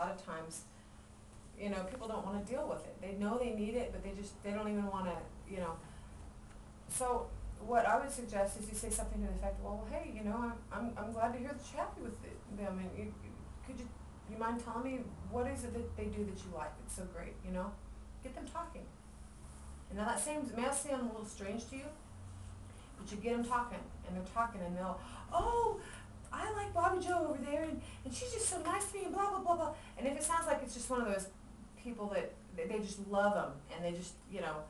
lot of times, you know, people don't want to deal with it. They know they need it, but they don't even want to, you know. So what I would suggest is you say something to the effect, well, hey, you know, I'm glad to hear that you're happy with them, and you mind telling me what is it that they do that you like? It's so great, you know. Get them talking. And now that may sound a little strange to you, but you get them talking, and they're talking, and they'll, oh, I like Bobby Joe over there, and she's just so nice to me, and blah, blah, blah, blah. And if it sounds like it's just one of those people that they just love them, and they just, you know,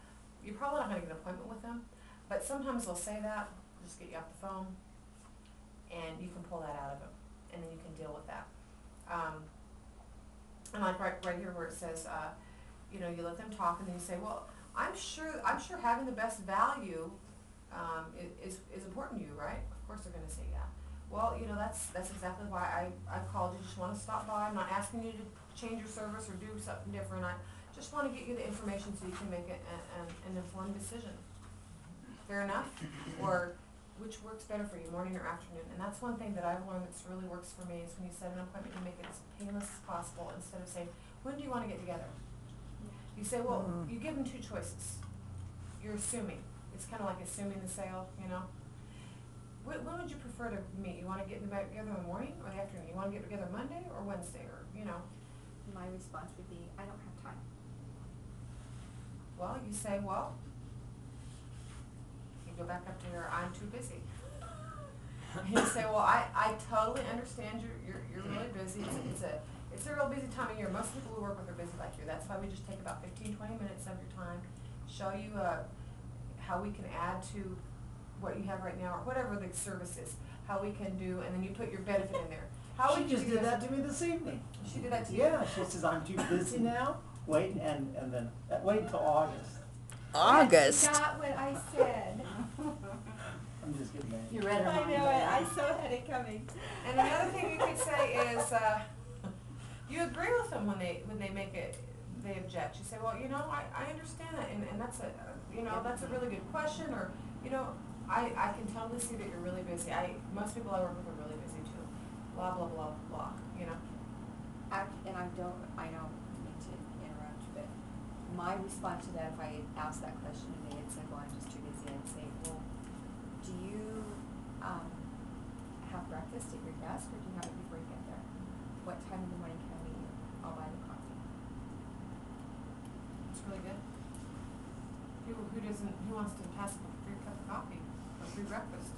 you're probably not going to get an appointment with them, but sometimes they'll say that, just get you off the phone, and you can pull that out of them, and then you can deal with that. And like right here where it says, you know, you let them talk, and then you say, well, I'm sure having the best value is important to you, right? Of course they're going to say yeah. Well, you know, that's exactly why I called you. Just want to stop by. I'm not asking you to change your service or do something different. I just want to get you the information so you can make an informed decision. Fair enough? Or which works better for you, morning or afternoon? And that's one thing that I've learned that's really works for me is when you set an appointment, you make it as painless as possible instead of saying, when do you want to get together? You say, well, you give them two choices. You're assuming. It's kind of like assuming the sale, you know. When would you prefer to meet? You want to get together in the morning or the afternoon? You want to get together Monday or Wednesday, or, you know? My response would be, I don't have time. Well, you say, well, you go back up to your, I'm too busy. And you say, well, I totally understand you're really busy. It's a real busy time of year. Most people we work with are busy like you. That's why we just take about 15, 20 minutes of your time, show you how we can add to what you have right now, or whatever the service is, how we can do, and then you put your benefit in there. How She just did that to me this evening. She did that to you? Yeah, she says, I'm too busy now. Wait, and then, wait until August. August. That's not what I said. I'm just kidding, man. You read her I mind. know it. I so had it coming. And another thing you could say is, you agree with them when they make it, they object. You say, well, you know, I understand that, and that's that's a really good question, or, you know, I can totally see that you're really busy. Most people I work with are really busy too. Blah, blah, blah, blah, you know. I don't mean to interrupt, but my response to that, if I had asked that question and they had said, well, I'm just too busy, I'd say, well, do you have breakfast at your desk, or do you have it before you get there? What time in the morning can I meet you? I'll buy the coffee. It's really good. Who wants to pass a free cup of coffee or free breakfast?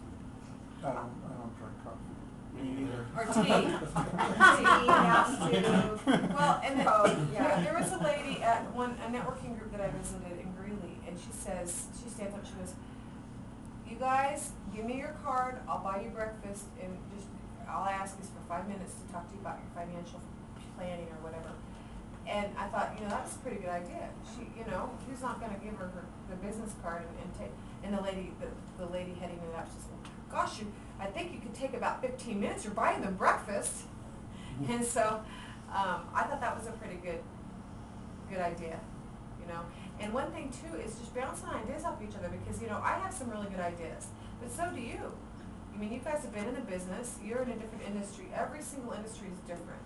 I don't drink coffee. Me either. Or tea. Tea has to. Well, and there was a lady at a networking group that I visited in Greeley, and she stands up, she goes, you guys, give me your card, I'll buy you breakfast, and all I ask is for 5 minutes to talk to you about your financial planning or whatever. And I thought, that was a pretty good idea. She's not going to give her the business card and the lady heading it up, she says, gosh, I think you could take about 15 minutes, you're buying them breakfast. And so I thought that was a pretty good idea, And one thing too is just bouncing ideas off each other, because I have some really good ideas, but so do you. I mean, you guys have been in the business, you're in a different industry, every single industry is different.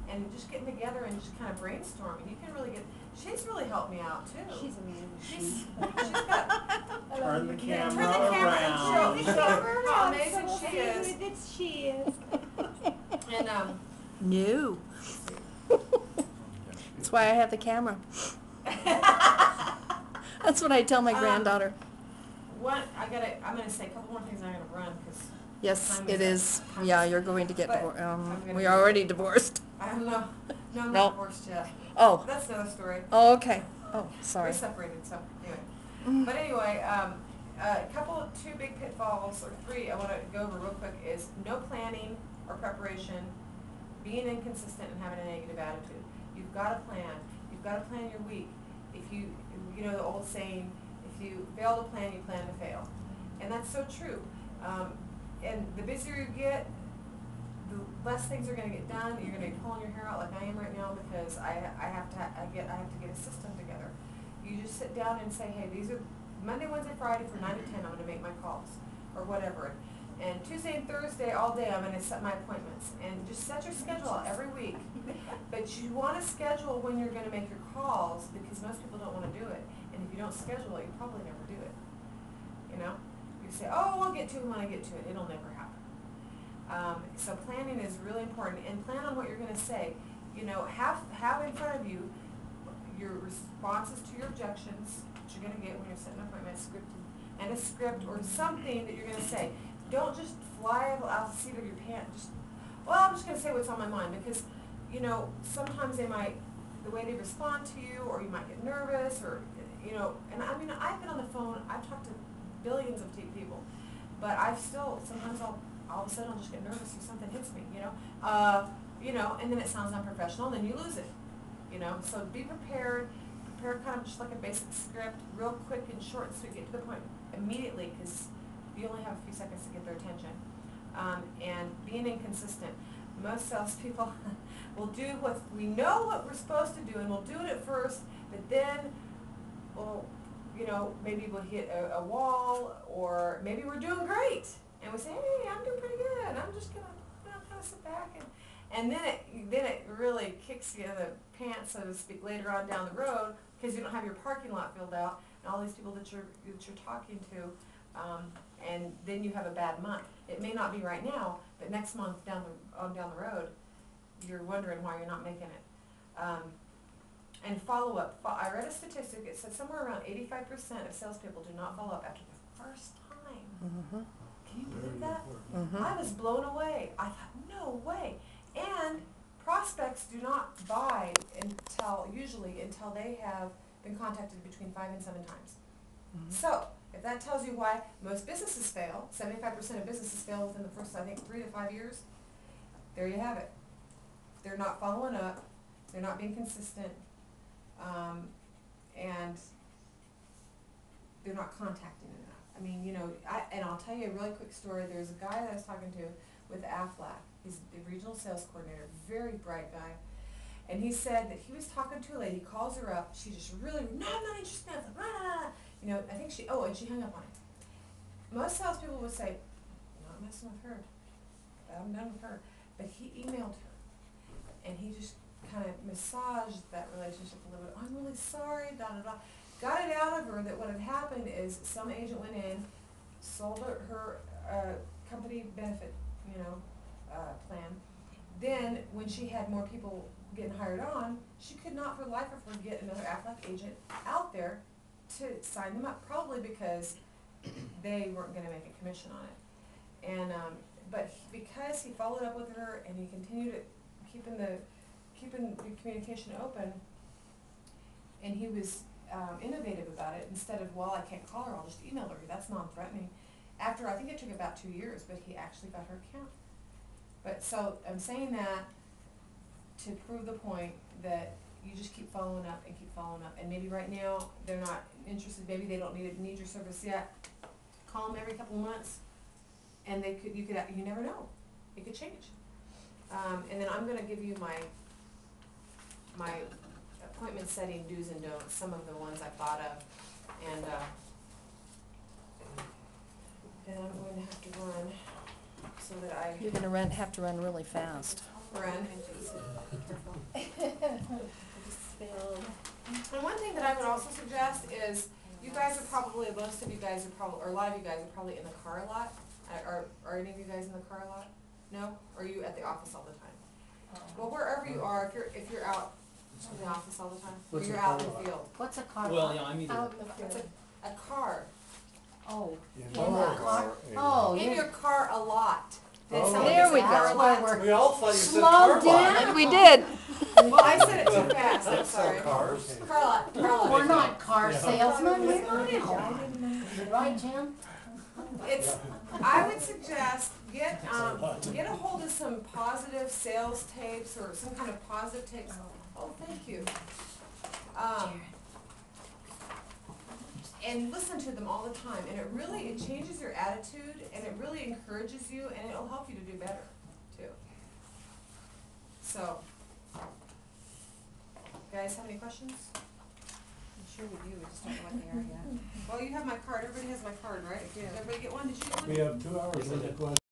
And just getting together and just kind of brainstorming, you can really she's really helped me out too. She's amazing. She's got, Turn the camera turn the camera around. and show how amazing she is. That she is. And No. That's why I have the camera. That's what I tell my granddaughter. I'm gonna say a couple more things. I'm gonna run because Yes, it is. Yeah, you're going to get But divorced. I'm gonna We're do already it. divorced. I'm not No. divorced yet. Oh. That's another story. Oh, okay. Oh, sorry. We're separated, so anyway. But anyway, two big pitfalls, or three I want to go over real quick, is no planning or preparation, being inconsistent and having a negative attitude. You've got to plan. You've got to plan your week. If you the old saying, if you fail to plan, you plan to fail. And that's so true. And the busier you get, the less things are going to get done. You're going to be pulling your hair out like I am right now, because I have to get a system together. You just sit down and say, hey, these are Monday, Wednesday, Friday from 9 to 10. I'm going to make my calls or whatever. And Tuesday and Thursday, all day, I'm gonna set my appointments, and just set your schedule out every week. But you wanna schedule when you're gonna make your calls, because most people don't wanna do it. And if you don't schedule it, you probably never do it. You know? You say, oh, I'll get to it when I get to it. It'll never happen. So planning is really important, and plan on what you're gonna say. You know, have in front of you your responses to your objections that you're gonna get when you're setting an appointment, and a script or something that you're gonna say. Don't just fly out the seat of your pants. I'm just gonna say what's on my mind, because, you know, sometimes the way they respond to you, or you might get nervous, or, you know, and I mean, I've been on the phone, I've talked to billions of people, but sometimes all of a sudden I'll just get nervous or something hits me, you know, and then it sounds unprofessional, and then you lose it, you know. So be prepared, kind of just like a basic script, real quick and short and sweet, get to the point immediately, because you only have a few seconds to get their attention. And being inconsistent. Most salespeople will do what we know what we're supposed to do, and we'll do it at first, but then you know, maybe we'll hit a wall, or maybe we're doing great, and we say, hey, I'm doing pretty good. I'm just gonna, you know, kind of sit back, and then it really kicks you in the pants, so to speak, later on down the road, because you don't have your parking lot filled out, and all these people that you're talking to. And then you have a bad month. It may not be right now, but next month down the road, you're wondering why you're not making it. And follow up. I read a statistic. It said somewhere around 85% of salespeople do not follow up after the first time. Mm-hmm. Can you believe that? Mm-hmm. I was blown away. I thought, no way. And prospects do not buy usually until they have been contacted between 5 and 7 times. Mm-hmm. So, if that tells you why most businesses fail, 75% of businesses fail within the first, I think, 3 to 5 years, there you have it. They're not following up, they're not being consistent, and they're not contacting enough. I mean, you know, and I'll tell you a really quick story. There's a guy that I was talking to with Aflac. He's the regional sales coordinator, very bright guy. And he said that he was talking to a lady, calls her up, she just really, no, I'm not interested, you know, I think and she hung up on him. Most salespeople would say, not messing with her, I'm done with her. But he emailed her, and he just kind of massaged that relationship a little bit. I'm really sorry, Got it out of her that what had happened is some agent went in, sold her company benefit, you know, plan. Then, when she had more people getting hired on, she could not for the life of her get another Aflac agent out there to sign them up, probably because they weren't going to make a commission on it. And but because he followed up with her and he continued keeping the communication open, and he was innovative about it, instead of, well, I can't call her, I'll just email her. That's non-threatening. After, I think it took about 2 years, but he actually got her account. But so I'm saying that to prove the point that you just keep following up and keep following up. And maybe right now they're not interested. Maybe they don't need your service yet. Call them every couple of months, and you never know. It could change. And then I'm going to give you my appointment setting do's and don'ts. Some of the ones I thought of, and then I'm going to have to run so that You're gonna have to run really fast. run. And one thing that I would also suggest is, you guys are probably, most of you guys are probably, or a lot of you guys are probably in the car a lot. Are any of you guys in the car a lot? No? Or are you at the office all the time? Well, wherever you are, if you're out in the office all the time, or What's you're a out car in the lot? field. What's a car? Well, yeah, I'm either. Out in the It's field. a car. Oh. Yeah, In or the car? a- Oh, In you're. your car a lot. Did Oh. someone There just we say go. car a That's why lot? we're. We all thought you said Slow car lot. down. And we did. Well, I said it too fast, I'm That's sorry. not cars. Car lot, car lot. We're not car Yeah. salesmen, we're not. Right, Jim? It's, I would suggest, get a hold of some positive sales tapes or some kind of positive tapes. Oh, thank you. And listen to them all the time, and it changes your attitude, and it really encourages you, and it'll help you to do better, too. So, guys have any questions? sure we do, we just don't know what they are yet. Well, you have my card, everybody has my card, right? I do. Did everybody get one? Did you get one? We have 2 hours worth of questions.